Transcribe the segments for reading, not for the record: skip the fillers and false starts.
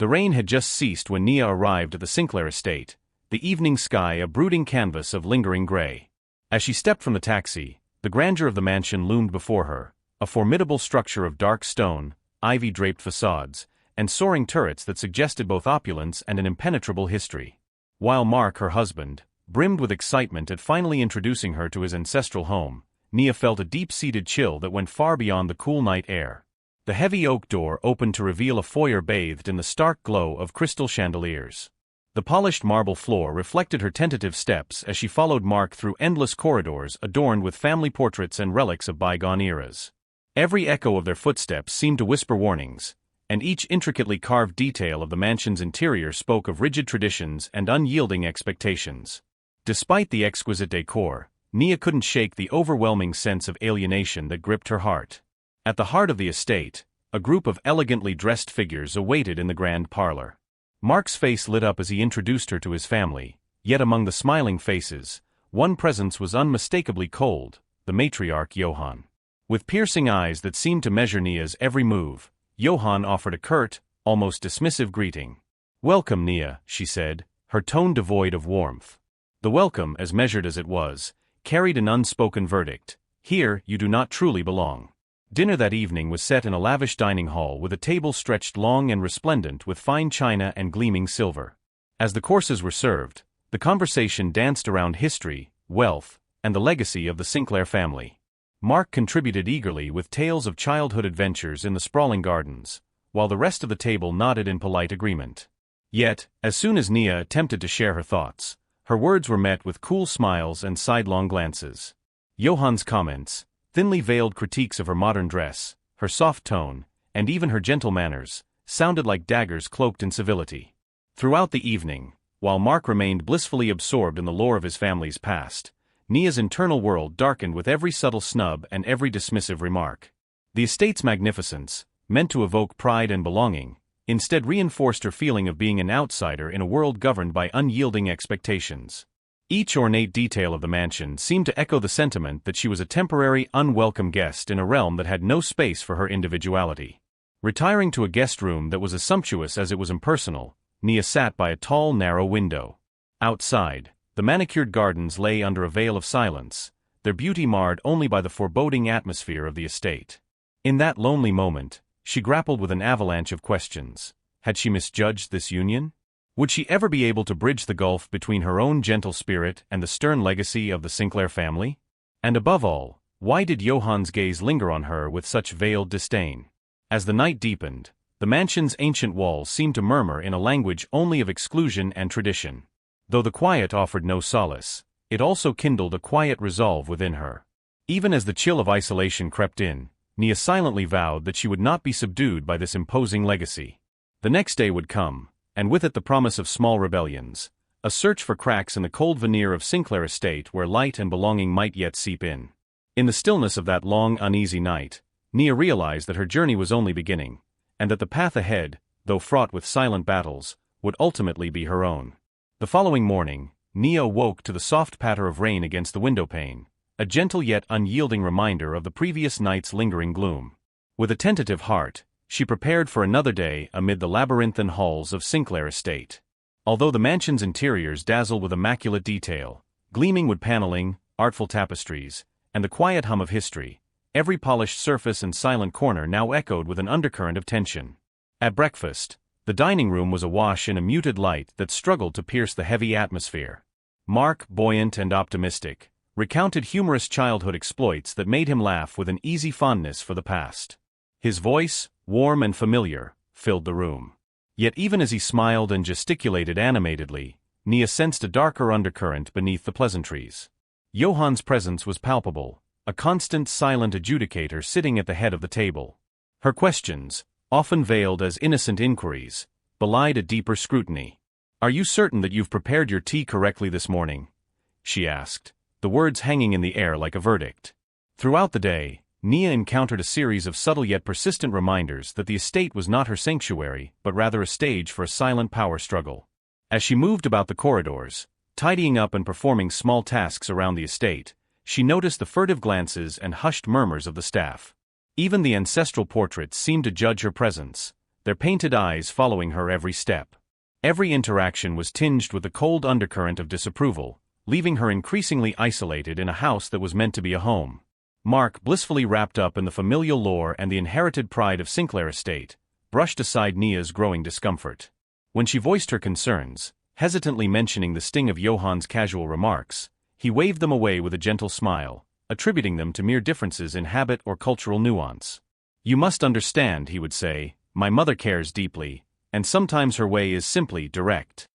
The rain had just ceased when Nia arrived at the Sinclair estate, the evening sky a brooding canvas of lingering gray. As she stepped from the taxi, the grandeur of the mansion loomed before her, a formidable structure of dark stone, ivy-draped facades, and soaring turrets that suggested both opulence and an impenetrable history. While Mark, her husband, brimmed with excitement at finally introducing her to his ancestral home, Nia felt a deep-seated chill that went far beyond the cool night air. The heavy oak door opened to reveal a foyer bathed in the stark glow of crystal chandeliers. The polished marble floor reflected her tentative steps as she followed Mark through endless corridors adorned with family portraits and relics of bygone eras. Every echo of their footsteps seemed to whisper warnings, and each intricately carved detail of the mansion's interior spoke of rigid traditions and unyielding expectations. Despite the exquisite decor, Nia couldn't shake the overwhelming sense of alienation that gripped her heart. At the heart of the estate, a group of elegantly dressed figures awaited in the grand parlor. Mark's face lit up as he introduced her to his family, yet among the smiling faces, one presence was unmistakably cold, the matriarch Johann. With piercing eyes that seemed to measure Nia's every move, Johann offered a curt, almost dismissive greeting. "Welcome, Nia," she said, her tone devoid of warmth. The welcome, as measured as it was, carried an unspoken verdict: here you do not truly belong. Dinner that evening was set in a lavish dining hall with a table stretched long and resplendent with fine china and gleaming silver. As the courses were served, the conversation danced around history, wealth, and the legacy of the Sinclair family. Mark contributed eagerly with tales of childhood adventures in the sprawling gardens, while the rest of the table nodded in polite agreement. Yet, as soon as Nia attempted to share her thoughts, her words were met with cool smiles and sidelong glances. Johann's comments, thinly veiled critiques of her modern dress, her soft tone, and even her gentle manners, sounded like daggers cloaked in civility. Throughout the evening, while Mark remained blissfully absorbed in the lore of his family's past, Nia's internal world darkened with every subtle snub and every dismissive remark. The estate's magnificence, meant to evoke pride and belonging, instead reinforced her feeling of being an outsider in a world governed by unyielding expectations. Each ornate detail of the mansion seemed to echo the sentiment that she was a temporary, unwelcome guest in a realm that had no space for her individuality. Retiring to a guest room that was as sumptuous as it was impersonal, Nia sat by a tall, narrow window. Outside, the manicured gardens lay under a veil of silence, their beauty marred only by the foreboding atmosphere of the estate. In that lonely moment, she grappled with an avalanche of questions. Had she misjudged this union? Would she ever be able to bridge the gulf between her own gentle spirit and the stern legacy of the Sinclair family? And above all, why did Johann's gaze linger on her with such veiled disdain? As the night deepened, the mansion's ancient walls seemed to murmur in a language only of exclusion and tradition. Though the quiet offered no solace, it also kindled a quiet resolve within her. Even as the chill of isolation crept in, Nia silently vowed that she would not be subdued by this imposing legacy. The next day would come, and with it the promise of small rebellions, a search for cracks in the cold veneer of Sinclair estate where light and belonging might yet seep in. In the stillness of that long, uneasy night, Nia realized that her journey was only beginning, and that the path ahead, though fraught with silent battles, would ultimately be her own. The following morning, Nia awoke to the soft patter of rain against the windowpane, a gentle yet unyielding reminder of the previous night's lingering gloom. With a tentative heart, she prepared for another day amid the labyrinthine halls of Sinclair estate. Although the mansion's interiors dazzled with immaculate detail, gleaming wood paneling, artful tapestries, and the quiet hum of history, every polished surface and silent corner now echoed with an undercurrent of tension. At breakfast, the dining room was awash in a muted light that struggled to pierce the heavy atmosphere. Mark, buoyant and optimistic, recounted humorous childhood exploits that made him laugh with an easy fondness for the past. His voice, warm and familiar, filled the room. Yet even as he smiled and gesticulated animatedly, Nia sensed a darker undercurrent beneath the pleasantries. Johann's presence was palpable, a constant silent adjudicator sitting at the head of the table. Her questions, often veiled as innocent inquiries, belied a deeper scrutiny. "Are you certain that you've prepared your tea correctly this morning?" she asked, the words hanging in the air like a verdict. Throughout the day, Nia encountered a series of subtle yet persistent reminders that the estate was not her sanctuary, but rather a stage for a silent power struggle. As she moved about the corridors, tidying up and performing small tasks around the estate, she noticed the furtive glances and hushed murmurs of the staff. Even the ancestral portraits seemed to judge her presence, their painted eyes following her every step. Every interaction was tinged with the cold undercurrent of disapproval, leaving her increasingly isolated in a house that was meant to be a home. Mark, blissfully wrapped up in the familial lore and the inherited pride of Sinclair Estate, brushed aside Nia's growing discomfort. When she voiced her concerns, hesitantly mentioning the sting of Johan's casual remarks, he waved them away with a gentle smile, attributing them to mere differences in habit or cultural nuance. "You must understand," he would say, "my mother cares deeply, and sometimes her way is simply direct."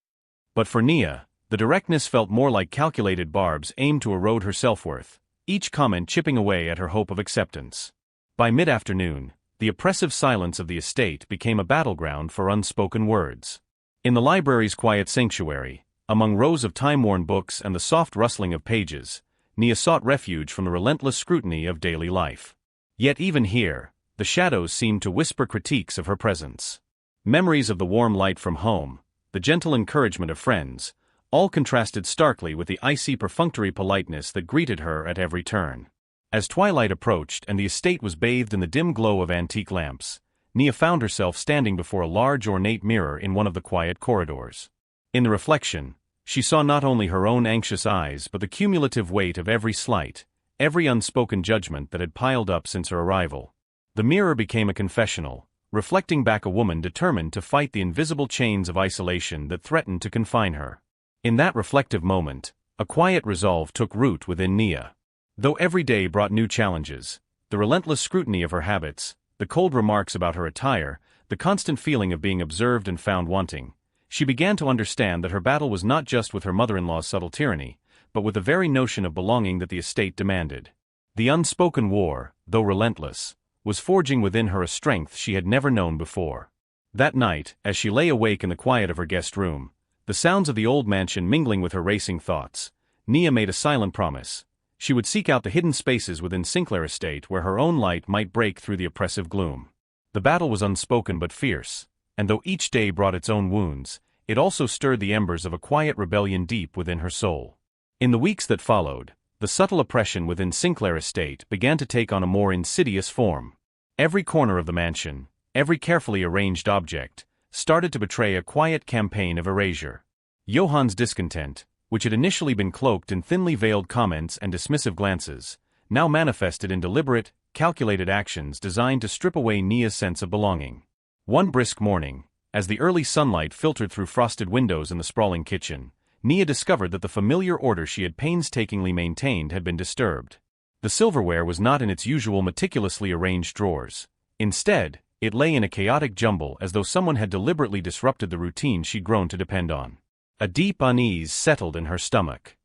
But for Nia, the directness felt more like calculated barbs aimed to erode her self-worth, each comment chipping away at her hope of acceptance. By mid-afternoon, the oppressive silence of the estate became a battleground for unspoken words. In the library's quiet sanctuary, among rows of time-worn books and the soft rustling of pages, Nia sought refuge from the relentless scrutiny of daily life. Yet even here, the shadows seemed to whisper critiques of her presence. Memories of the warm light from home, the gentle encouragement of friends, all contrasted starkly with the icy perfunctory politeness that greeted her at every turn. As twilight approached and the estate was bathed in the dim glow of antique lamps, Nia found herself standing before a large ornate mirror in one of the quiet corridors. In the reflection, she saw not only her own anxious eyes but the cumulative weight of every slight, every unspoken judgment that had piled up since her arrival. The mirror became a confessional, reflecting back a woman determined to fight the invisible chains of isolation that threatened to confine her. In that reflective moment, a quiet resolve took root within Nia. Though every day brought new challenges, the relentless scrutiny of her habits, the cold remarks about her attire, the constant feeling of being observed and found wanting, she began to understand that her battle was not just with her mother-in-law's subtle tyranny, but with the very notion of belonging that the estate demanded. The unspoken war, though relentless, was forging within her a strength she had never known before. That night, as she lay awake in the quiet of her guest room, the sounds of the old mansion mingling with her racing thoughts, Nia made a silent promise. She would seek out the hidden spaces within Sinclair Estate where her own light might break through the oppressive gloom. The battle was unspoken but fierce, and though each day brought its own wounds, it also stirred the embers of a quiet rebellion deep within her soul. In the weeks that followed, the subtle oppression within Sinclair Estate began to take on a more insidious form. Every corner of the mansion, every carefully arranged object, started to betray a quiet campaign of erasure. Johan's discontent, which had initially been cloaked in thinly veiled comments and dismissive glances, now manifested in deliberate, calculated actions designed to strip away Nia's sense of belonging. One brisk morning, as the early sunlight filtered through frosted windows in the sprawling kitchen, Nia discovered that the familiar order she had painstakingly maintained had been disturbed. The silverware was not in its usual meticulously arranged drawers. Instead, it lay in a chaotic jumble as though someone had deliberately disrupted the routine she'd grown to depend on. A deep unease settled in her stomach.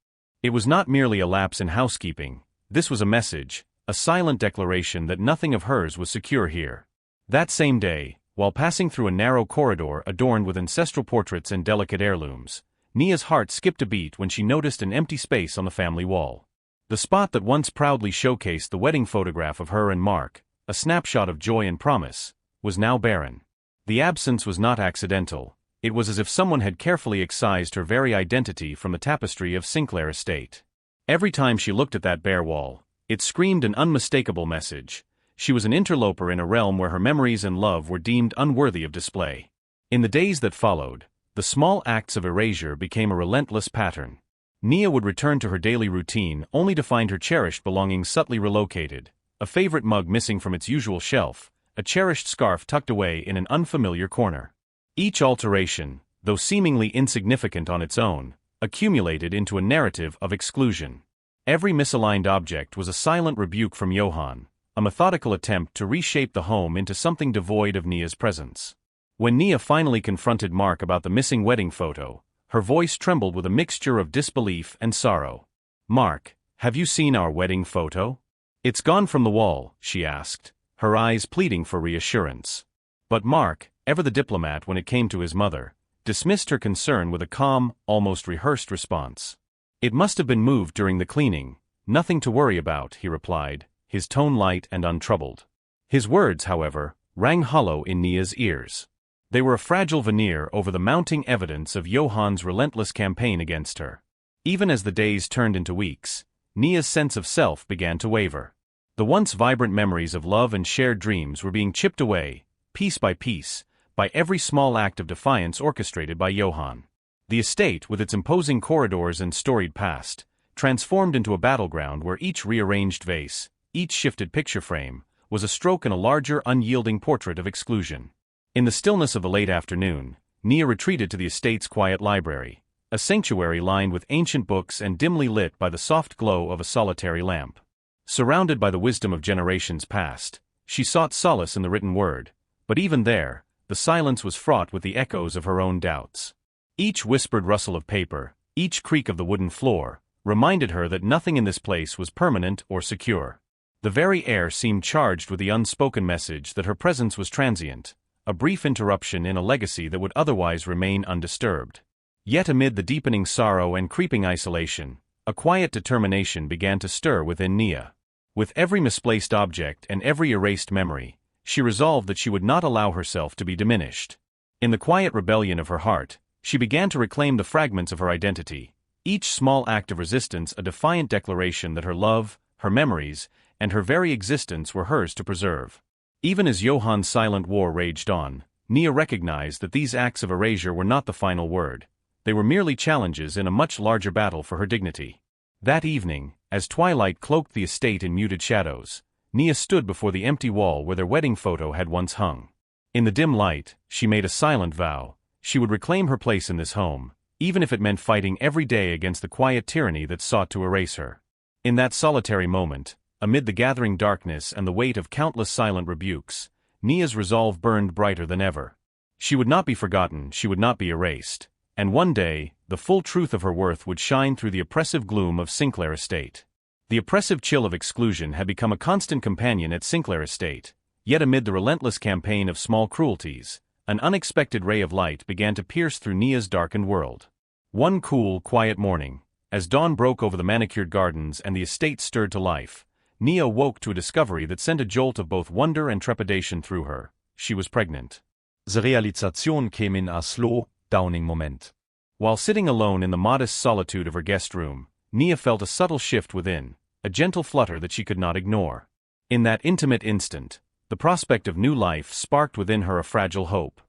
It was not merely a lapse in housekeeping, this was a message, a silent declaration that nothing of hers was secure here. That same day, while passing through a narrow corridor adorned with ancestral portraits and delicate heirlooms, Nia's heart skipped a beat when she noticed an empty space on the family wall. The spot that once proudly showcased the wedding photograph of her and Mark, a snapshot of joy and promise, was now barren. The absence was not accidental. It was as if someone had carefully excised her very identity from the tapestry of Sinclair Estate. Every time she looked at that bare wall, it screamed an unmistakable message. She was an interloper in a realm where her memories and love were deemed unworthy of display. In the days that followed, the small acts of erasure became a relentless pattern. Nia would return to her daily routine only to find her cherished belongings subtly relocated, a favorite mug missing from its usual shelf, a cherished scarf tucked away in an unfamiliar corner. Each alteration, though seemingly insignificant on its own, accumulated into a narrative of exclusion. Every misaligned object was a silent rebuke from Johan, a methodical attempt to reshape the home into something devoid of Nia's presence. When Nia finally confronted Mark about the missing wedding photo, her voice trembled with a mixture of disbelief and sorrow. "Mark, have you seen our wedding photo? It's gone from the wall," she asked, her eyes pleading for reassurance. But Mark, ever the diplomat when it came to his mother, dismissed her concern with a calm, almost rehearsed response. "It must have been moved during the cleaning. Nothing to worry about," he replied, his tone light and untroubled. His words, however, rang hollow in Nia's ears. They were a fragile veneer over the mounting evidence of Johan's relentless campaign against her. Even as the days turned into weeks, Nia's sense of self began to waver. The once vibrant memories of love and shared dreams were being chipped away, piece by piece, by every small act of defiance orchestrated by Johann. The estate, with its imposing corridors and storied past, transformed into a battleground where each rearranged vase, each shifted picture frame, was a stroke in a larger, unyielding portrait of exclusion. In the stillness of the late afternoon, Nia retreated to the estate's quiet library, a sanctuary lined with ancient books and dimly lit by the soft glow of a solitary lamp. Surrounded by the wisdom of generations past, she sought solace in the written word, but even there, the silence was fraught with the echoes of her own doubts. Each whispered rustle of paper, each creak of the wooden floor, reminded her that nothing in this place was permanent or secure. The very air seemed charged with the unspoken message that her presence was transient, a brief interruption in a legacy that would otherwise remain undisturbed. Yet amid the deepening sorrow and creeping isolation, a quiet determination began to stir within Nia. With every misplaced object and every erased memory, she resolved that she would not allow herself to be diminished. In the quiet rebellion of her heart, she began to reclaim the fragments of her identity, each small act of resistance a defiant declaration that her love, her memories, and her very existence were hers to preserve. Even as Johann's silent war raged on, Nia recognized that these acts of erasure were not the final word. They were merely challenges in a much larger battle for her dignity. That evening, as twilight cloaked the estate in muted shadows, Nia stood before the empty wall where their wedding photo had once hung. In the dim light, she made a silent vow. She would reclaim her place in this home, even if it meant fighting every day against the quiet tyranny that sought to erase her. In that solitary moment, amid the gathering darkness and the weight of countless silent rebukes, Nia's resolve burned brighter than ever. She would not be forgotten, she would not be erased. And one day, the full truth of her worth would shine through the oppressive gloom of Sinclair Estate. The oppressive chill of exclusion had become a constant companion at Sinclair Estate, yet amid the relentless campaign of small cruelties, an unexpected ray of light began to pierce through Nia's darkened world. One cool, quiet morning, as dawn broke over the manicured gardens and the estate stirred to life, Nia woke to a discovery that sent a jolt of both wonder and trepidation through her. She was pregnant. The realization came in a slow, dawning moment. While sitting alone in the modest solitude of her guest room, Nia felt a subtle shift within, a gentle flutter that she could not ignore. In that intimate instant, the prospect of new life sparked within her a fragile hope.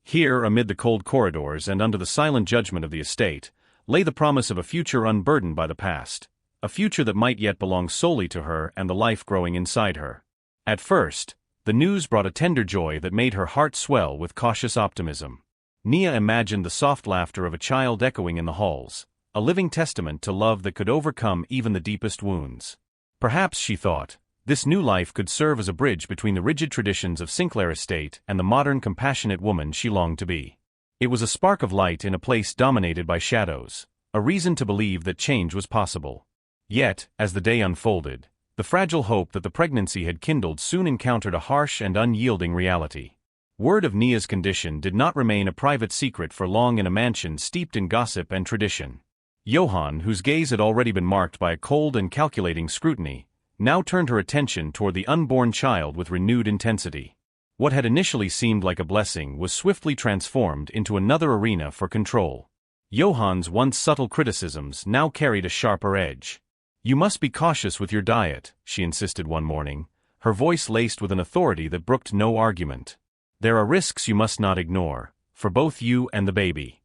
Here, amid the cold corridors and under the silent judgment of the estate, lay the promise of a future unburdened by the past, a future that might yet belong solely to her and the life growing inside her. At first, the news brought a tender joy that made her heart swell with cautious optimism. Nia imagined the soft laughter of a child echoing in the halls, a living testament to love that could overcome even the deepest wounds. Perhaps, she thought, this new life could serve as a bridge between the rigid traditions of Sinclair Estate and the modern compassionate woman she longed to be. It was a spark of light in a place dominated by shadows, a reason to believe that change was possible. Yet, as the day unfolded, the fragile hope that the pregnancy had kindled soon encountered a harsh and unyielding reality. Word of Nia's condition did not remain a private secret for long in a mansion steeped in gossip and tradition. Johann, whose gaze had already been marked by a cold and calculating scrutiny, now turned her attention toward the unborn child with renewed intensity. What had initially seemed like a blessing was swiftly transformed into another arena for control. Johann's once subtle criticisms now carried a sharper edge. "You must be cautious with your diet," she insisted one morning, her voice laced with an authority that brooked no argument. "There are risks you must not ignore, for both you and the baby."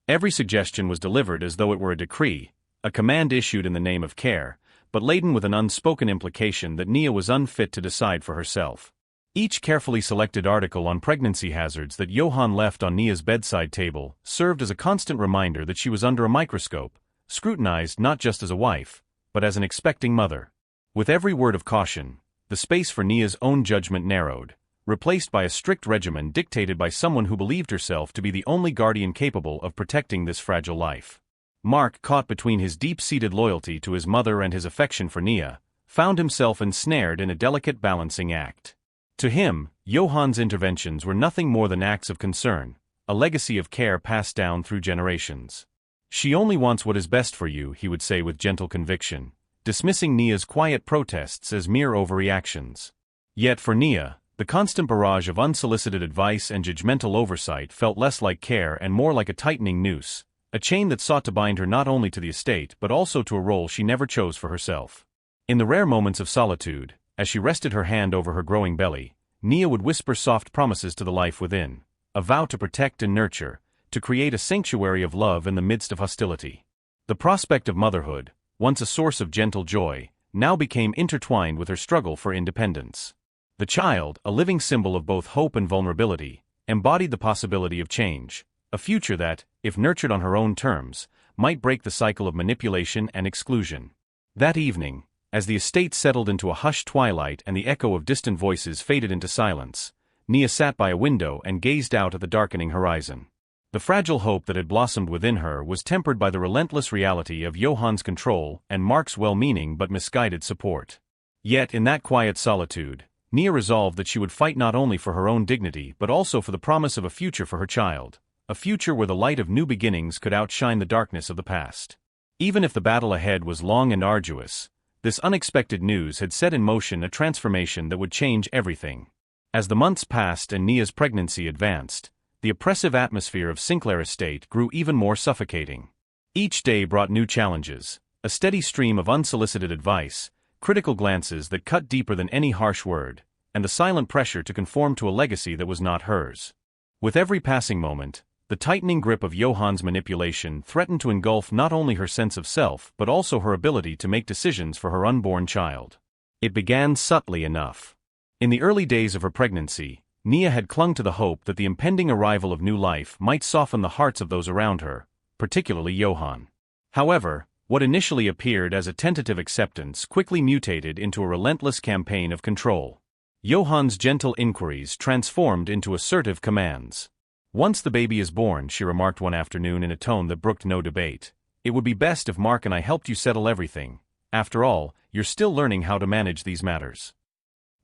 Every suggestion was delivered as though it were a decree, a command issued in the name of care, but laden with an unspoken implication that Nia was unfit to decide for herself. Each carefully selected article on pregnancy hazards that Johann left on Nia's bedside table served as a constant reminder that she was under a microscope, scrutinized not just as a wife, but as an expecting mother. With every word of caution, the space for Nia's own judgment narrowed, replaced by a strict regimen dictated by someone who believed herself to be the only guardian capable of protecting this fragile life. Mark, caught between his deep-seated loyalty to his mother and his affection for Nia, found himself ensnared in a delicate balancing act. To him, Johann's interventions were nothing more than acts of concern, a legacy of care passed down through generations. "She only wants what is best for you," he would say with gentle conviction, dismissing Nia's quiet protests as mere overreactions. Yet for Nia, the constant barrage of unsolicited advice and judgmental oversight felt less like care and more like a tightening noose, a chain that sought to bind her not only to the estate but also to a role she never chose for herself. In the rare moments of solitude, as she rested her hand over her growing belly, Nia would whisper soft promises to the life within, a vow to protect and nurture, to create a sanctuary of love in the midst of hostility. The prospect of motherhood, once a source of gentle joy, now became intertwined with her struggle for independence. The child, a living symbol of both hope and vulnerability, embodied the possibility of change, a future that, if nurtured on her own terms, might break the cycle of manipulation and exclusion. That evening, as the estate settled into a hushed twilight and the echo of distant voices faded into silence, Nia sat by a window and gazed out at the darkening horizon. The fragile hope that had blossomed within her was tempered by the relentless reality of Johann's control and Mark's well-meaning but misguided support. Yet in that quiet solitude, Nia resolved that she would fight not only for her own dignity but also for the promise of a future for her child, a future where the light of new beginnings could outshine the darkness of the past. Even if the battle ahead was long and arduous, this unexpected news had set in motion a transformation that would change everything. As the months passed and Nia's pregnancy advanced, the oppressive atmosphere of Sinclair Estate grew even more suffocating. Each day brought new challenges, a steady stream of unsolicited advice, critical glances that cut deeper than any harsh word, and the silent pressure to conform to a legacy that was not hers. With every passing moment, the tightening grip of Johann's manipulation threatened to engulf not only her sense of self but also her ability to make decisions for her unborn child. It began subtly enough. In the early days of her pregnancy, Nia had clung to the hope that the impending arrival of new life might soften the hearts of those around her, particularly Johann. However, what initially appeared as a tentative acceptance quickly mutated into a relentless campaign of control. Johann's gentle inquiries transformed into assertive commands. "Once the baby is born," she remarked one afternoon in a tone that brooked no debate, "it would be best if Mark and I helped you settle everything. After all, you're still learning how to manage these matters."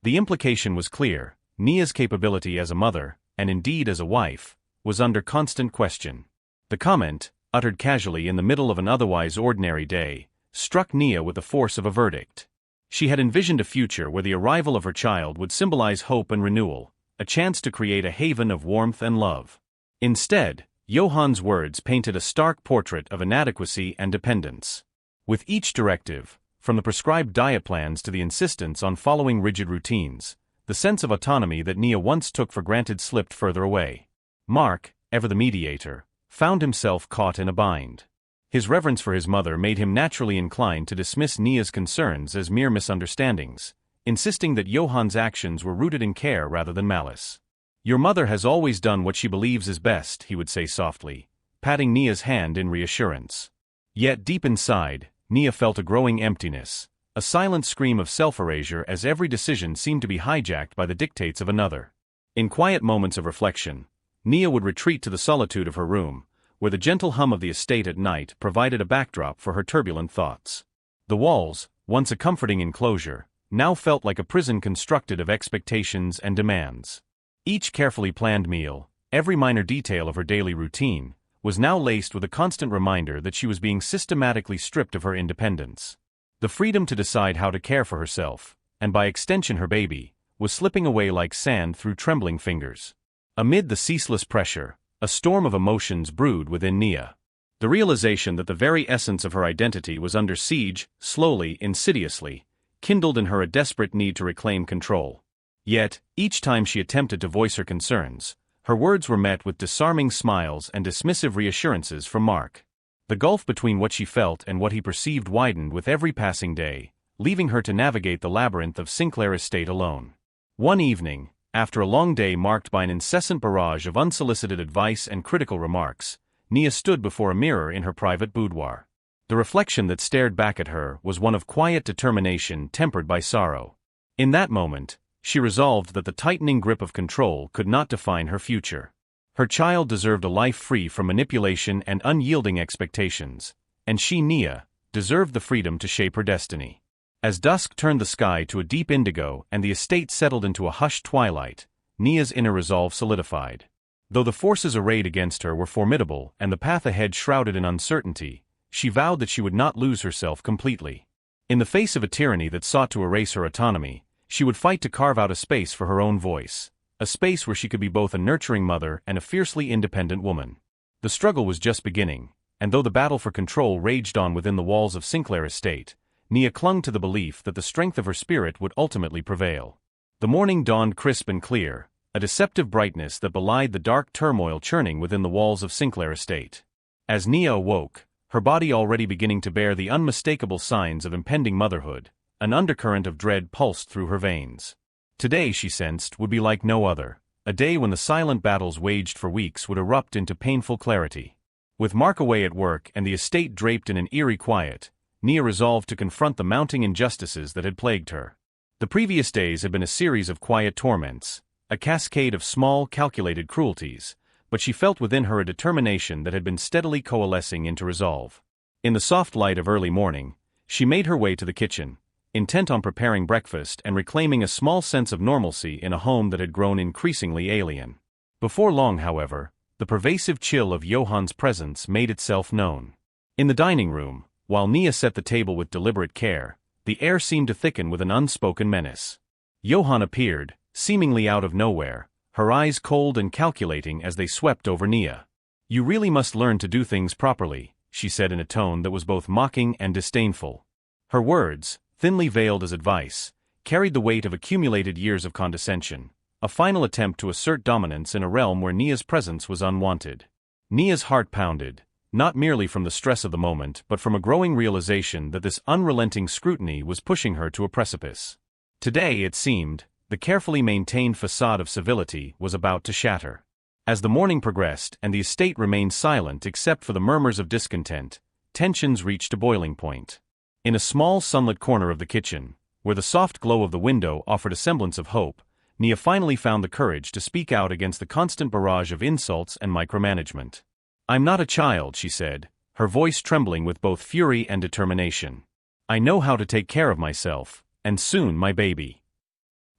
The implication was clear. Nia's capability as a mother, and indeed as a wife, was under constant question. The comment, uttered casually in the middle of an otherwise ordinary day, struck Nia with the force of a verdict. She had envisioned a future where the arrival of her child would symbolize hope and renewal, a chance to create a haven of warmth and love. Instead, Johann's words painted a stark portrait of inadequacy and dependence. With each directive, from the prescribed diet plans to the insistence on following rigid routines, the sense of autonomy that Nia once took for granted slipped further away. Mark, ever the mediator, found himself caught in a bind. His reverence for his mother made him naturally inclined to dismiss Nia's concerns as mere misunderstandings, insisting that Johann's actions were rooted in care rather than malice. "Your mother has always done what she believes is best," he would say softly, patting Nia's hand in reassurance. Yet deep inside, Nia felt a growing emptiness, a silent scream of self-erasure as every decision seemed to be hijacked by the dictates of another. In quiet moments of reflection, Nia would retreat to the solitude of her room, where the gentle hum of the estate at night provided a backdrop for her turbulent thoughts. The walls, once a comforting enclosure, now felt like a prison constructed of expectations and demands. Each carefully planned meal, every minor detail of her daily routine, was now laced with a constant reminder that she was being systematically stripped of her independence. The freedom to decide how to care for herself, and by extension her baby, was slipping away like sand through trembling fingers. Amid the ceaseless pressure, a storm of emotions brewed within Nia. The realization that the very essence of her identity was under siege, slowly, insidiously, kindled in her a desperate need to reclaim control. Yet, each time she attempted to voice her concerns, her words were met with disarming smiles and dismissive reassurances from Mark. The gulf between what she felt and what he perceived widened with every passing day, leaving her to navigate the labyrinth of Sinclair Estate alone. One evening, after a long day marked by an incessant barrage of unsolicited advice and critical remarks, Nia stood before a mirror in her private boudoir. The reflection that stared back at her was one of quiet determination tempered by sorrow. In that moment, she resolved that the tightening grip of control could not define her future. Her child deserved a life free from manipulation and unyielding expectations, and she, Nia, deserved the freedom to shape her destiny. As dusk turned the sky to a deep indigo and the estate settled into a hushed twilight, Nia's inner resolve solidified. Though the forces arrayed against her were formidable and the path ahead shrouded in uncertainty, she vowed that she would not lose herself completely. In the face of a tyranny that sought to erase her autonomy, she would fight to carve out a space for her own voice. A space where she could be both a nurturing mother and a fiercely independent woman. The struggle was just beginning, and though the battle for control raged on within the walls of Sinclair Estate, Nia clung to the belief that the strength of her spirit would ultimately prevail. The morning dawned crisp and clear, a deceptive brightness that belied the dark turmoil churning within the walls of Sinclair Estate. As Nia awoke, her body already beginning to bear the unmistakable signs of impending motherhood, an undercurrent of dread pulsed through her veins. Today, she sensed, would be like no other, a day when the silent battles waged for weeks would erupt into painful clarity. With Mark away at work and the estate draped in an eerie quiet, Nia resolved to confront the mounting injustices that had plagued her. The previous days had been a series of quiet torments, a cascade of small, calculated cruelties, but she felt within her a determination that had been steadily coalescing into resolve. In the soft light of early morning, she made her way to the kitchen, intent on preparing breakfast and reclaiming a small sense of normalcy in a home that had grown increasingly alien. Before long, however, the pervasive chill of Johann's presence made itself known. In the dining room, while Nia set the table with deliberate care, the air seemed to thicken with an unspoken menace. Johann appeared, seemingly out of nowhere, her eyes cold and calculating as they swept over Nia. "You really must learn to do things properly," she said in a tone that was both mocking and disdainful. Her words, thinly veiled as advice, carried the weight of accumulated years of condescension, a final attempt to assert dominance in a realm where Nia's presence was unwanted. Nia's heart pounded, not merely from the stress of the moment but from a growing realization that this unrelenting scrutiny was pushing her to a precipice. Today, it seemed, the carefully maintained facade of civility was about to shatter. As the morning progressed and the estate remained silent except for the murmurs of discontent, tensions reached a boiling point. In a small sunlit corner of the kitchen, where the soft glow of the window offered a semblance of hope, Nia finally found the courage to speak out against the constant barrage of insults and micromanagement. "I'm not a child," she said, her voice trembling with both fury and determination. "I know how to take care of myself, and soon my baby."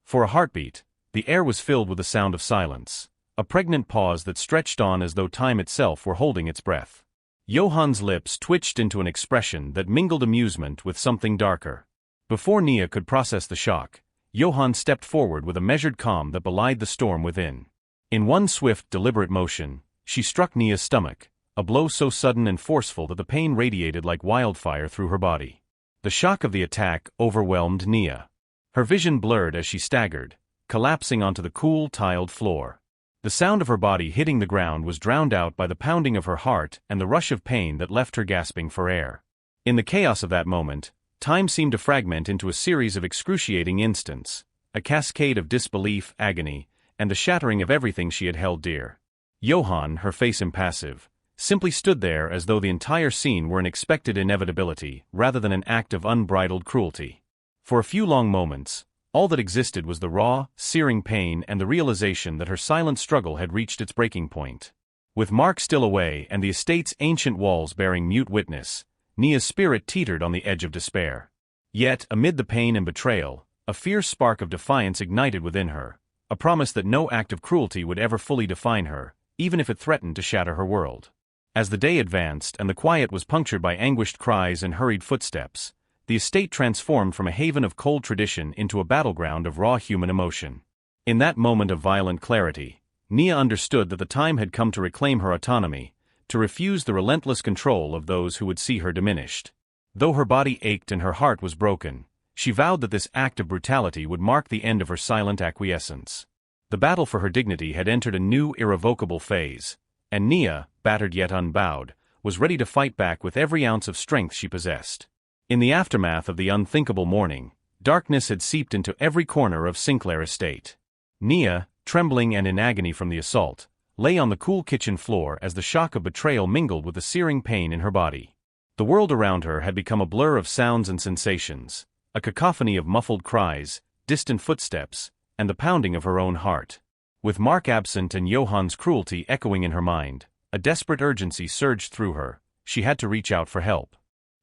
For a heartbeat, the air was filled with the sound of silence, a pregnant pause that stretched on as though time itself were holding its breath. Johann's lips twitched into an expression that mingled amusement with something darker. Before Nia could process the shock, Johann stepped forward with a measured calm that belied the storm within. In one swift, deliberate motion, she struck Nia's stomach, a blow so sudden and forceful that the pain radiated like wildfire through her body. The shock of the attack overwhelmed Nia. Her vision blurred as she staggered, collapsing onto the cool, tiled floor. The sound of her body hitting the ground was drowned out by the pounding of her heart and the rush of pain that left her gasping for air. In the chaos of that moment, time seemed to fragment into a series of excruciating instants, a cascade of disbelief, agony, and the shattering of everything she had held dear. Johann, her face impassive, simply stood there as though the entire scene were an expected inevitability rather than an act of unbridled cruelty. For a few long moments, all that existed was the raw, searing pain and the realization that her silent struggle had reached its breaking point. With Mark still away and the estate's ancient walls bearing mute witness, Nia's spirit teetered on the edge of despair. Yet, amid the pain and betrayal, a fierce spark of defiance ignited within her, a promise that no act of cruelty would ever fully define her, even if it threatened to shatter her world. As the day advanced and the quiet was punctured by anguished cries and hurried footsteps, the estate transformed from a haven of cold tradition into a battleground of raw human emotion. In that moment of violent clarity, Nia understood that the time had come to reclaim her autonomy, to refuse the relentless control of those who would see her diminished. Though her body ached and her heart was broken, she vowed that this act of brutality would mark the end of her silent acquiescence. The battle for her dignity had entered a new irrevocable phase, and Nia, battered yet unbowed, was ready to fight back with every ounce of strength she possessed. In the aftermath of the unthinkable morning, darkness had seeped into every corner of Sinclair Estate. Nia, trembling and in agony from the assault, lay on the cool kitchen floor as the shock of betrayal mingled with the searing pain in her body. The world around her had become a blur of sounds and sensations, a cacophony of muffled cries, distant footsteps, and the pounding of her own heart. With Mark absent and Johann's cruelty echoing in her mind, a desperate urgency surged through her. She had to reach out for help.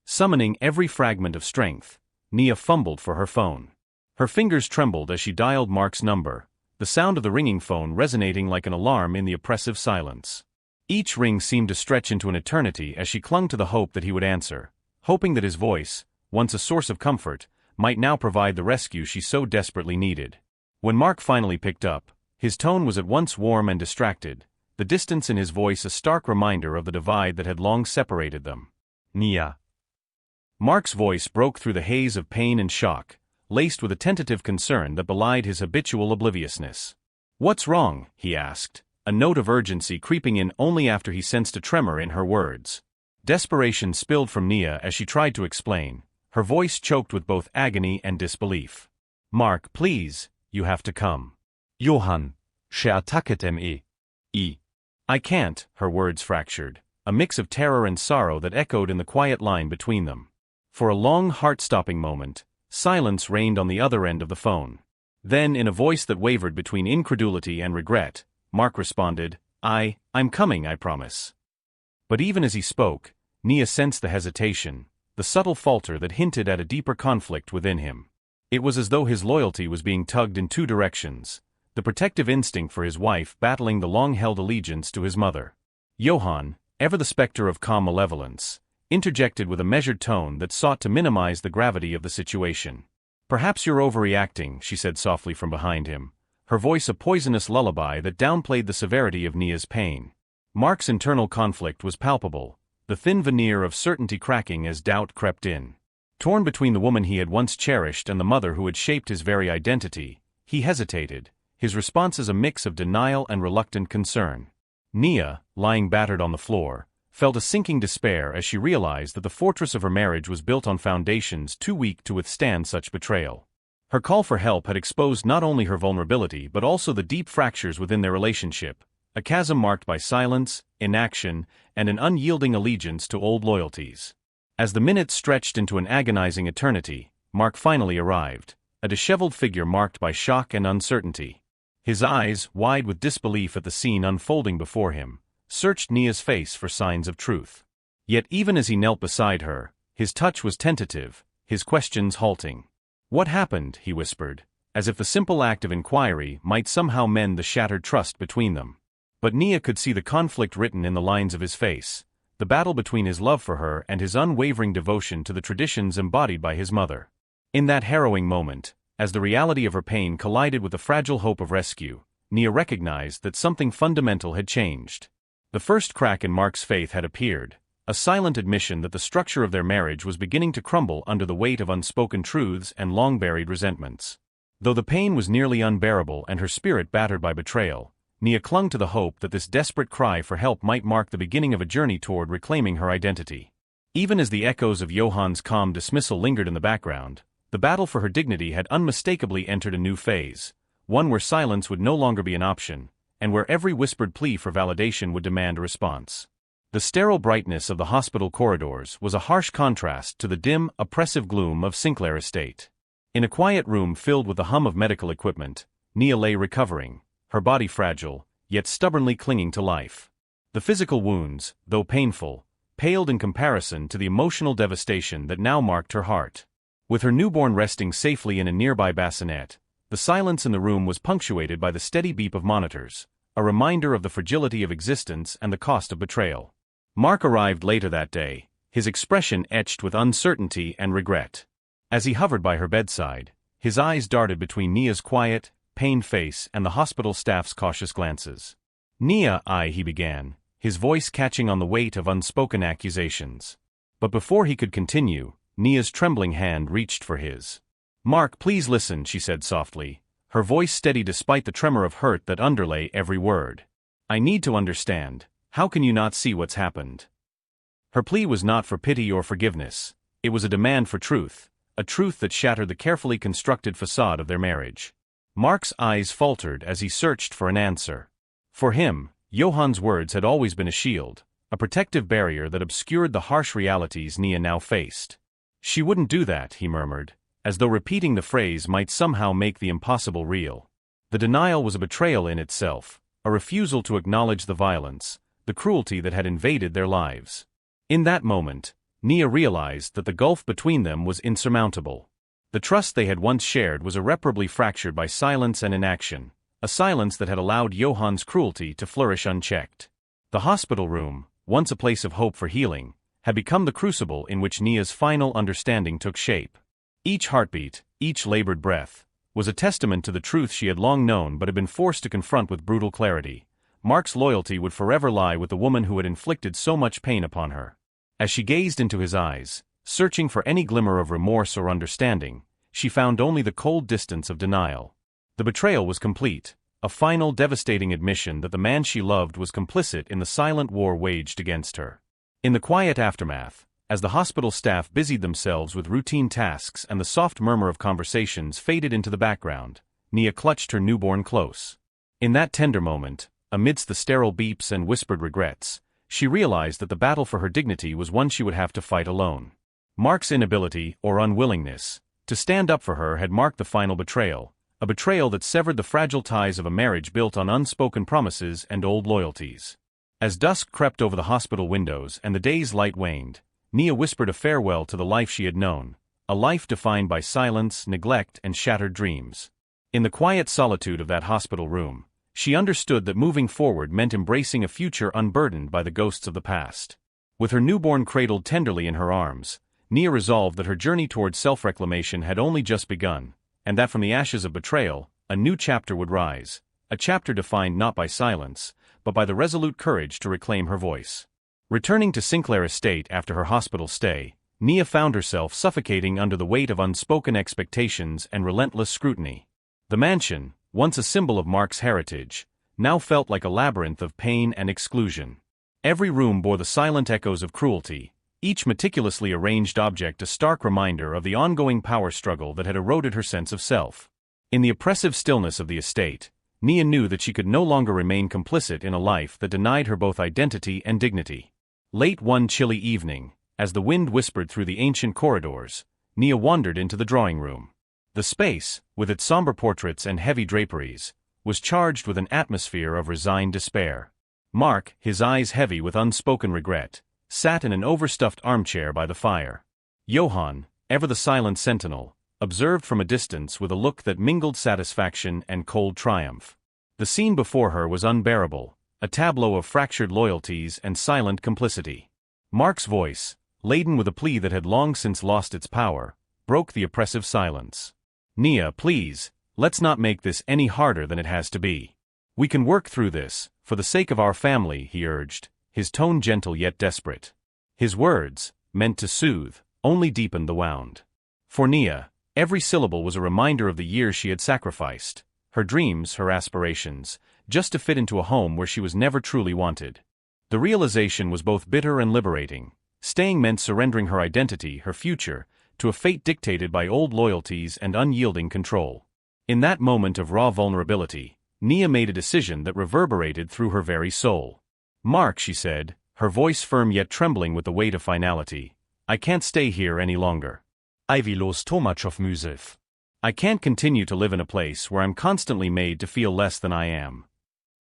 Summoning every fragment of strength, Nia fumbled for her phone. Her fingers trembled as she dialed Mark's number, the sound of the ringing phone resonating like an alarm in the oppressive silence. Each ring seemed to stretch into an eternity as she clung to the hope that he would answer, hoping that his voice, once a source of comfort, might now provide the rescue she so desperately needed. When Mark finally picked up, his tone was at once warm and distracted, the distance in his voice a stark reminder of the divide that had long separated them. "Nia." Mark's voice broke through the haze of pain and shock, laced with a tentative concern that belied his habitual obliviousness. "What's wrong?" he asked, a note of urgency creeping in only after he sensed a tremor in her words. Desperation spilled from Nia as she tried to explain, her voice choked with both agony and disbelief. "Mark, please, you have to come." Johan, she attacked me. I can't, her words fractured, a mix of terror and sorrow that echoed in the quiet line between them. For a long, heart-stopping moment, silence reigned on the other end of the phone. Then, in a voice that wavered between incredulity and regret, Mark responded, I'm coming, I promise." But even as he spoke, Nia sensed the hesitation, the subtle falter that hinted at a deeper conflict within him. It was as though his loyalty was being tugged in two directions, the protective instinct for his wife battling the long-held allegiance to his mother. Johan, ever the specter of calm malevolence, interjected with a measured tone that sought to minimize the gravity of the situation. "Perhaps you're overreacting," she said softly from behind him, her voice a poisonous lullaby that downplayed the severity of Nia's pain. Mark's internal conflict was palpable, the thin veneer of certainty cracking as doubt crept in. Torn between the woman he had once cherished and the mother who had shaped his very identity, he hesitated, his responses a mix of denial and reluctant concern. Nia, lying battered on the floor, felt a sinking despair as she realized that the fortress of her marriage was built on foundations too weak to withstand such betrayal. Her call for help had exposed not only her vulnerability but also the deep fractures within their relationship, a chasm marked by silence, inaction, and an unyielding allegiance to old loyalties. As the minutes stretched into an agonizing eternity, Mark finally arrived, a disheveled figure marked by shock and uncertainty. His eyes, wide with disbelief at the scene unfolding before him, searched Nia's face for signs of truth. Yet even as he knelt beside her, his touch was tentative, his questions halting. "What happened?" he whispered, as if the simple act of inquiry might somehow mend the shattered trust between them. But Nia could see the conflict written in the lines of his face, the battle between his love for her and his unwavering devotion to the traditions embodied by his mother. In that harrowing moment, as the reality of her pain collided with the fragile hope of rescue, Nia recognized that something fundamental had changed. The first crack in Mark's faith had appeared, a silent admission that the structure of their marriage was beginning to crumble under the weight of unspoken truths and long-buried resentments. Though the pain was nearly unbearable and her spirit battered by betrayal, Nia clung to the hope that this desperate cry for help might mark the beginning of a journey toward reclaiming her identity. Even as the echoes of Johan's calm dismissal lingered in the background, the battle for her dignity had unmistakably entered a new phase, one where silence would no longer be an option, and where every whispered plea for validation would demand a response. The sterile brightness of the hospital corridors was a harsh contrast to the dim, oppressive gloom of Sinclair Estate. In a quiet room filled with the hum of medical equipment, Nia lay recovering, her body fragile, yet stubbornly clinging to life. The physical wounds, though painful, paled in comparison to the emotional devastation that now marked her heart. With her newborn resting safely in a nearby bassinet, the silence in the room was punctuated by the steady beep of monitors, a reminder of the fragility of existence and the cost of betrayal. Mark arrived later that day, his expression etched with uncertainty and regret. As he hovered by her bedside, his eyes darted between Nia's quiet, pained face and the hospital staff's cautious glances. "Nia, he began, his voice catching on the weight of unspoken accusations. But before he could continue, Nia's trembling hand reached for his. "Mark, please listen," she said softly, her voice steady despite the tremor of hurt that underlay every word. "I need to understand. How can you not see what's happened?" Her plea was not for pity or forgiveness. It was a demand for truth, a truth that shattered the carefully constructed facade of their marriage. Mark's eyes faltered as he searched for an answer. For him, Johan's words had always been a shield, a protective barrier that obscured the harsh realities Nia now faced. "She wouldn't do that," he murmured, as though repeating the phrase might somehow make the impossible real. The denial was a betrayal in itself, a refusal to acknowledge the violence, the cruelty that had invaded their lives. In that moment, Nia realized that the gulf between them was insurmountable. The trust they had once shared was irreparably fractured by silence and inaction, a silence that had allowed Johan's cruelty to flourish unchecked. The hospital room, once a place of hope for healing, had become the crucible in which Nia's final understanding took shape. Each heartbeat, each labored breath, was a testament to the truth she had long known but had been forced to confront with brutal clarity. Mark's loyalty would forever lie with the woman who had inflicted so much pain upon her. As she gazed into his eyes, searching for any glimmer of remorse or understanding, she found only the cold distance of denial. The betrayal was complete, a final devastating admission that the man she loved was complicit in the silent war waged against her. In the quiet aftermath, as the hospital staff busied themselves with routine tasks and the soft murmur of conversations faded into the background, Nia clutched her newborn close. In that tender moment, amidst the sterile beeps and whispered regrets, she realized that the battle for her dignity was one she would have to fight alone. Mark's inability, or unwillingness, to stand up for her had marked the final betrayal, a betrayal that severed the fragile ties of a marriage built on unspoken promises and old loyalties. As dusk crept over the hospital windows and the day's light waned, Nia whispered a farewell to the life she had known, a life defined by silence, neglect, and shattered dreams. In the quiet solitude of that hospital room, she understood that moving forward meant embracing a future unburdened by the ghosts of the past. With her newborn cradled tenderly in her arms, Nia resolved that her journey towards self-reclamation had only just begun, and that from the ashes of betrayal, a new chapter would rise, a chapter defined not by silence, but by the resolute courage to reclaim her voice. Returning to Sinclair Estate after her hospital stay, Nia found herself suffocating under the weight of unspoken expectations and relentless scrutiny. The mansion, once a symbol of Mark's heritage, now felt like a labyrinth of pain and exclusion. Every room bore the silent echoes of cruelty, each meticulously arranged object a stark reminder of the ongoing power struggle that had eroded her sense of self. In the oppressive stillness of the estate, Nia knew that she could no longer remain complicit in a life that denied her both identity and dignity. Late one chilly evening, as the wind whispered through the ancient corridors, Nia wandered into the drawing room. The space, with its somber portraits and heavy draperies, was charged with an atmosphere of resigned despair. Mark, his eyes heavy with unspoken regret, sat in an overstuffed armchair by the fire. Johann, ever the silent sentinel, observed from a distance with a look that mingled satisfaction and cold triumph. The scene before her was unbearable, a tableau of fractured loyalties and silent complicity. Mark's voice, laden with a plea that had long since lost its power, broke the oppressive silence. "Nia, please, let's not make this any harder than it has to be. We can work through this, for the sake of our family," he urged, his tone gentle yet desperate. His words, meant to soothe, only deepened the wound. For Nia, every syllable was a reminder of the years she had sacrificed, her dreams, her aspirations, just to fit into a home where she was never truly wanted. The realization was both bitter and liberating. Staying meant surrendering her identity, her future, to a fate dictated by old loyalties and unyielding control. In that moment of raw vulnerability, Nia made a decision that reverberated through her very soul. "Mark," she said, her voice firm yet trembling with the weight of finality, "I can't stay here any longer. I will lose too much of myself. I can't continue to live in a place where I'm constantly made to feel less than I am."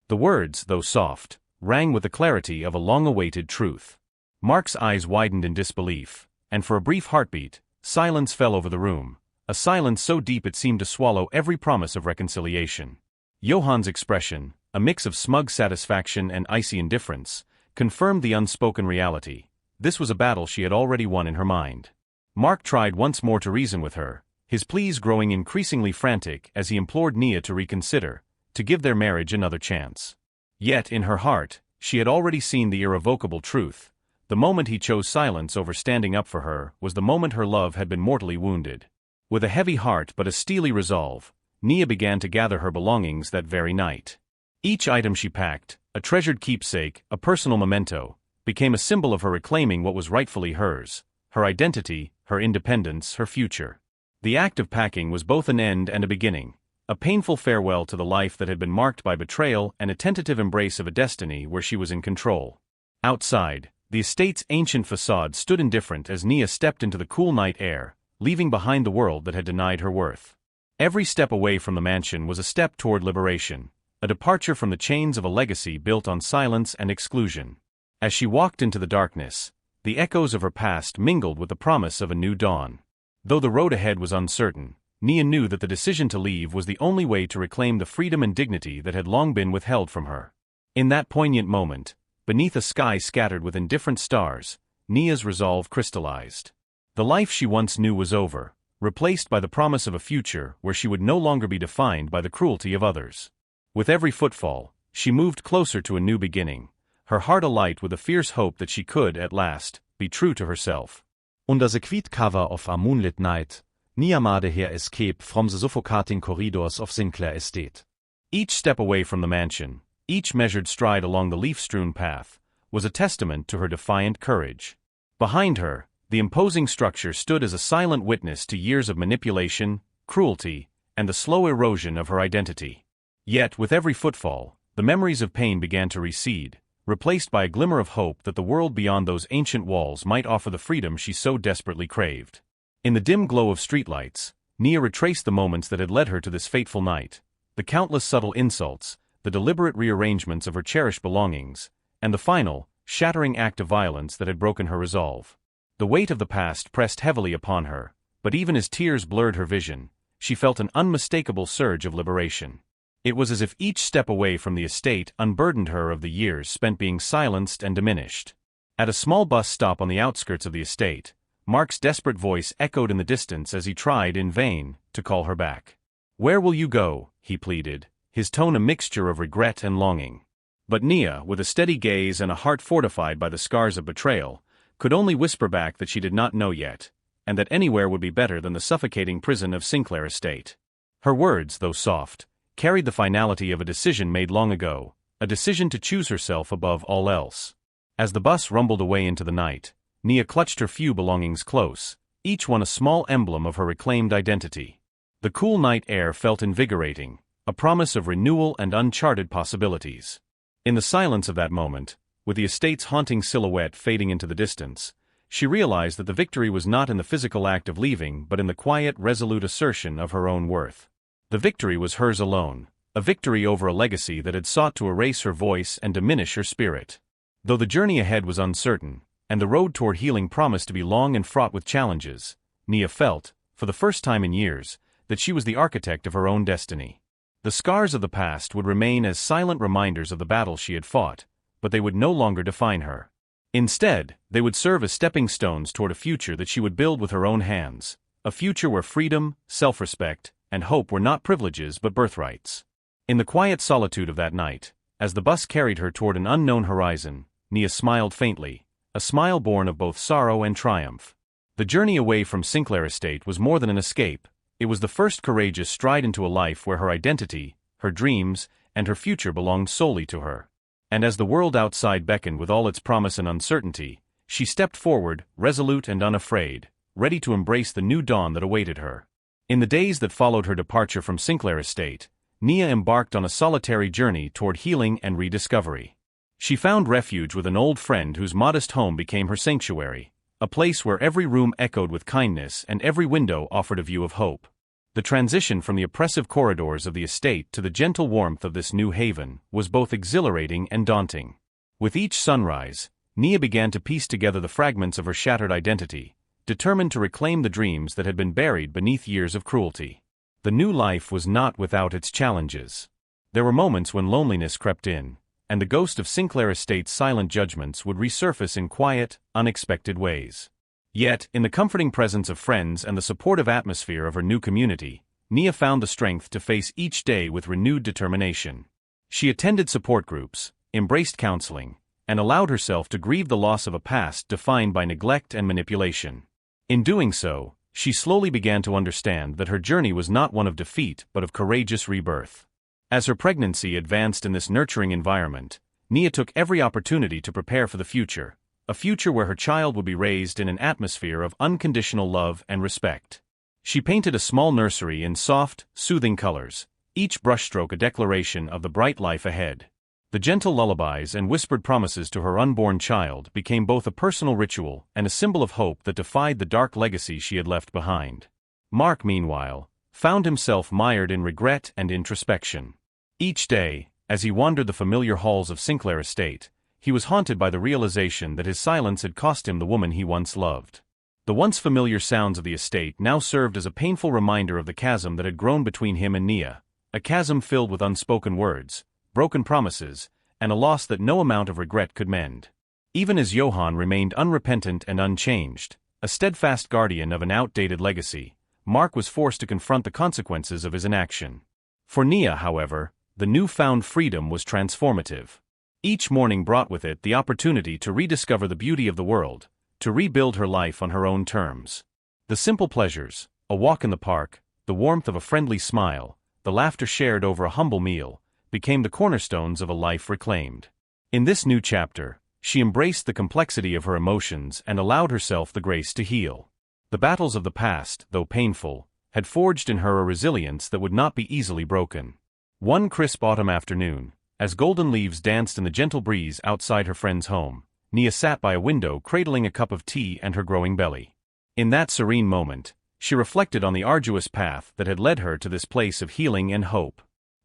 The words, though soft, rang with the clarity of a long-awaited truth. Mark's eyes widened in disbelief, and for a brief heartbeat, silence fell over the room, a silence so deep it seemed to swallow every promise of reconciliation. Johann's expression, a mix of smug satisfaction and icy indifference, confirmed the unspoken reality. This was a battle she had already won in her mind. Mark tried once more to reason with her, his pleas growing increasingly frantic as he implored Nia to reconsider, to give their marriage another chance. Yet, in her heart, she had already seen the irrevocable truth. The moment he chose silence over standing up for her was the moment her love had been mortally wounded. With a heavy heart but a steely resolve, Nia began to gather her belongings that very night. Each item she packed, a treasured keepsake, a personal memento, became a symbol of her reclaiming what was rightfully hers, her identity, her independence, her future. The act of packing was both an end and a beginning, a painful farewell to the life that had been marked by betrayal and a tentative embrace of a destiny where she was in control. Outside, the estate's ancient facade stood indifferent as Nia stepped into the cool night air, leaving behind the world that had denied her worth. Every step away from the mansion was a step toward liberation, a departure from the chains of a legacy built on silence and exclusion. As she walked into the darkness, the echoes of her past mingled with the promise of a new dawn. Though the road ahead was uncertain, Nia knew that the decision to leave was the only way to reclaim the freedom and dignity that had long been withheld from her. In that poignant moment, beneath a sky scattered with indifferent stars, Nia's resolve crystallized. The life she once knew was over, replaced by the promise of a future where she would no longer be defined by the cruelty of others. With every footfall, she moved closer to a new beginning, her heart alight with a fierce hope that she could, at last, be true to herself. Under the quiet cover of a moonlit night, Nia made her escape from the suffocating corridors of Sinclair Estate. Each step away from the mansion, each measured stride along the leaf-strewn path, was a testament to her defiant courage. Behind her, the imposing structure stood as a silent witness to years of manipulation, cruelty, and the slow erosion of her identity. Yet, with every footfall, the memories of pain began to recede, replaced by a glimmer of hope that the world beyond those ancient walls might offer the freedom she so desperately craved. In the dim glow of streetlights, Nia retraced the moments that had led her to this fateful night, the countless subtle insults, the deliberate rearrangements of her cherished belongings, and the final, shattering act of violence that had broken her resolve. The weight of the past pressed heavily upon her, but even as tears blurred her vision, she felt an unmistakable surge of liberation. It was as if each step away from the estate unburdened her of the years spent being silenced and diminished. At a small bus stop on the outskirts of the estate, Mark's desperate voice echoed in the distance as he tried, in vain, to call her back. "Where will you go?" he pleaded, his tone a mixture of regret and longing. But Nia, with a steady gaze and a heart fortified by the scars of betrayal, could only whisper back that she did not know yet, and that anywhere would be better than the suffocating prison of Sinclair Estate. Her words, though soft, carried the finality of a decision made long ago, a decision to choose herself above all else. As the bus rumbled away into the night, Nia clutched her few belongings close, each one a small emblem of her reclaimed identity. The cool night air felt invigorating, a promise of renewal and uncharted possibilities. In the silence of that moment, with the estate's haunting silhouette fading into the distance, she realized that the victory was not in the physical act of leaving but in the quiet, resolute assertion of her own worth. The victory was hers alone, a victory over a legacy that had sought to erase her voice and diminish her spirit. Though the journey ahead was uncertain, and the road toward healing promised to be long and fraught with challenges, Nia felt, for the first time in years, that she was the architect of her own destiny. The scars of the past would remain as silent reminders of the battles she had fought, but they would no longer define her. Instead, they would serve as stepping stones toward a future that she would build with her own hands, a future where freedom, self-respect, and hope were not privileges but birthrights. In the quiet solitude of that night, as the bus carried her toward an unknown horizon, Nia smiled faintly, a smile born of both sorrow and triumph. The journey away from Sinclair Estate was more than an escape, it was the first courageous stride into a life where her identity, her dreams, and her future belonged solely to her. And as the world outside beckoned with all its promise and uncertainty, she stepped forward, resolute and unafraid, ready to embrace the new dawn that awaited her. In the days that followed her departure from Sinclair Estate, Nia embarked on a solitary journey toward healing and rediscovery. She found refuge with an old friend whose modest home became her sanctuary, a place where every room echoed with kindness and every window offered a view of hope. The transition from the oppressive corridors of the estate to the gentle warmth of this new haven was both exhilarating and daunting. With each sunrise, Nia began to piece together the fragments of her shattered identity, determined to reclaim the dreams that had been buried beneath years of cruelty. The new life was not without its challenges. There were moments when loneliness crept in, and the ghost of Sinclair Estate's silent judgments would resurface in quiet, unexpected ways. Yet, in the comforting presence of friends and the supportive atmosphere of her new community, Nia found the strength to face each day with renewed determination. She attended support groups, embraced counseling, and allowed herself to grieve the loss of a past defined by neglect and manipulation. In doing so, she slowly began to understand that her journey was not one of defeat but of courageous rebirth. As her pregnancy advanced in this nurturing environment, Nia took every opportunity to prepare for the future, a future where her child would be raised in an atmosphere of unconditional love and respect. She painted a small nursery in soft, soothing colors, each brushstroke a declaration of the bright life ahead. The gentle lullabies and whispered promises to her unborn child became both a personal ritual and a symbol of hope that defied the dark legacy she had left behind. Mark, meanwhile, found himself mired in regret and introspection. Each day, as he wandered the familiar halls of Sinclair Estate, he was haunted by the realization that his silence had cost him the woman he once loved. The once familiar sounds of the estate now served as a painful reminder of the chasm that had grown between him and Nia, a chasm filled with unspoken words, broken promises, and a loss that no amount of regret could mend. Even as Johann remained unrepentant and unchanged, a steadfast guardian of an outdated legacy, Mark was forced to confront the consequences of his inaction. For Nia, however, the newfound freedom was transformative. Each morning brought with it the opportunity to rediscover the beauty of the world, to rebuild her life on her own terms. The simple pleasures, a walk in the park, the warmth of a friendly smile, the laughter shared over a humble meal, became the cornerstones of a life reclaimed. In this new chapter, she embraced the complexity of her emotions and allowed herself the grace to heal. The battles of the past, though painful, had forged in her a resilience that would not be easily broken. One crisp autumn afternoon, as golden leaves danced in the gentle breeze outside her friend's home, Nia sat by a window cradling a cup of tea and her growing belly. In that serene moment, she reflected on the arduous path that had led her to this place of healing and hope.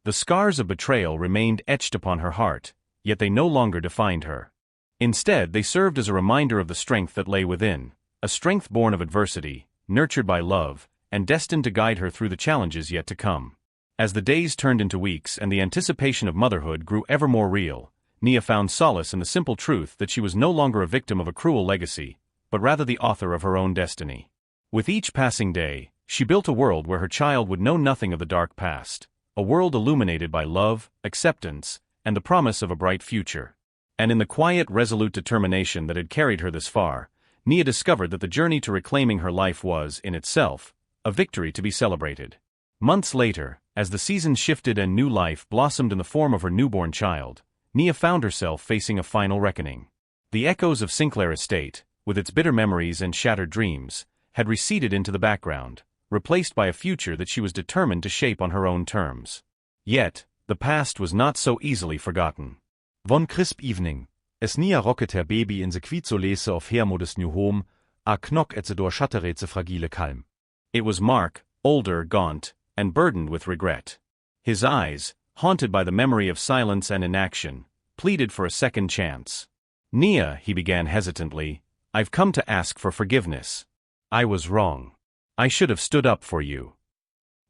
The scars of betrayal remained etched upon her heart, yet they no longer defined her. Instead, they served as a reminder of the strength that lay within, a strength born of adversity, nurtured by love, and destined to guide her through the challenges yet to come. As the days turned into weeks and the anticipation of motherhood grew ever more real, Nia found solace in the simple truth that she was no longer a victim of a cruel legacy, but rather the author of her own destiny. With each passing day, she built a world where her child would know nothing of the dark past, a world illuminated by love, acceptance, and the promise of a bright future. And in the quiet, resolute determination that had carried her this far, Nia discovered that the journey to reclaiming her life was, in itself, a victory to be celebrated. Months later, as the seasons shifted and new life blossomed in the form of her newborn child, Nia found herself facing a final reckoning. The echoes of Sinclair Estate, with its bitter memories and shattered dreams, had receded into the background, replaced by a future that she was determined to shape on her own terms. Yet, the past was not so easily forgotten. One crisp evening, as Nia rocket her baby in the kvitsolese of Hermod's new home, a knock at the door shattered the fragile calm. It was Mark, older, gaunt, and burdened with regret. His eyes, haunted by the memory of silence and inaction, pleaded for a second chance. "Nia," he began hesitantly, "I've come to ask for forgiveness. I was wrong. I should have stood up for you."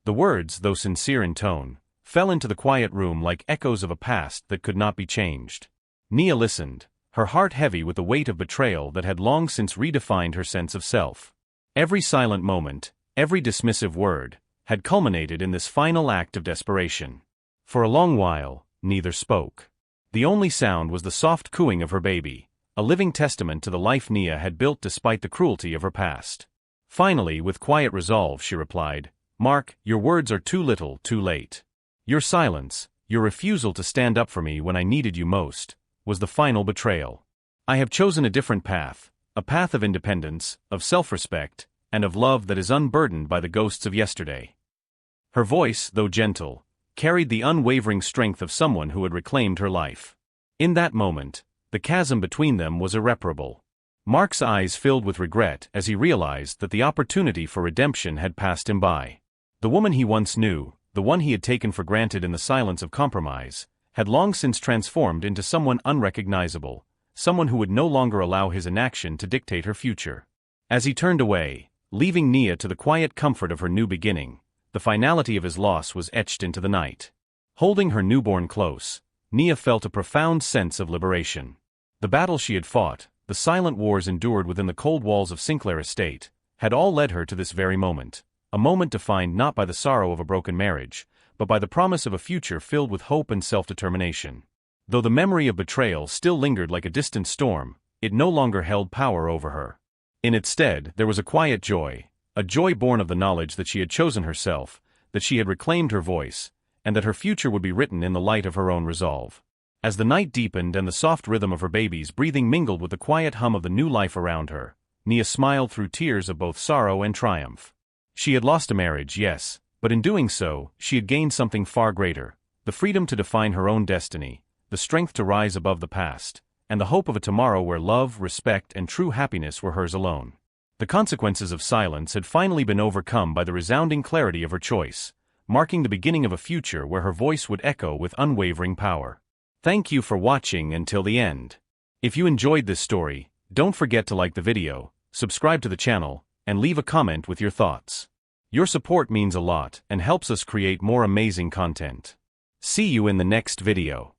The words, though sincere in tone, fell into the quiet room like echoes of a past that could not be changed. Nia listened, her heart heavy with the weight of betrayal that had long since redefined her sense of self. Every silent moment, every dismissive word, had culminated in this final act of desperation. For a long while, neither spoke. The only sound was the soft cooing of her baby, a living testament to the life Nia had built despite the cruelty of her past. Finally, with quiet resolve, she replied, "Mark, your words are too little, too late. Your silence, your refusal to stand up for me when I needed you most, was the final betrayal. I have chosen a different path, a path of independence, of self-respect, and of love that is unburdened by the ghosts of yesterday." Her voice, though gentle, carried the unwavering strength of someone who had reclaimed her life. In that moment, the chasm between them was irreparable. Mark's eyes filled with regret as he realized that the opportunity for redemption had passed him by. The woman he once knew, the one he had taken for granted in the silence of compromise, had long since transformed into someone unrecognizable, someone who would no longer allow his inaction to dictate her future. As he turned away, leaving Nia to the quiet comfort of her new beginning, the finality of his loss was etched into the night. Holding her newborn close, Nia felt a profound sense of liberation. The battle she had fought, the silent wars endured within the cold walls of Sinclair Estate, had all led her to this very moment, a moment defined not by the sorrow of a broken marriage, but by the promise of a future filled with hope and self-determination. Though the memory of betrayal still lingered like a distant storm, it no longer held power over her. In its stead, there was a quiet joy, a joy born of the knowledge that she had chosen herself, that she had reclaimed her voice, and that her future would be written in the light of her own resolve. As the night deepened and the soft rhythm of her baby's breathing mingled with the quiet hum of the new life around her, Nia smiled through tears of both sorrow and triumph. She had lost a marriage, yes, but in doing so, she had gained something far greater, the freedom to define her own destiny, the strength to rise above the past, and the hope of a tomorrow where love, respect, and true happiness were hers alone. The consequences of silence had finally been overcome by the resounding clarity of her choice, marking the beginning of a future where her voice would echo with unwavering power. Thank you for watching until the end. If you enjoyed this story, don't forget to like the video, subscribe to the channel, and leave a comment with your thoughts. Your support means a lot and helps us create more amazing content. See you in the next video.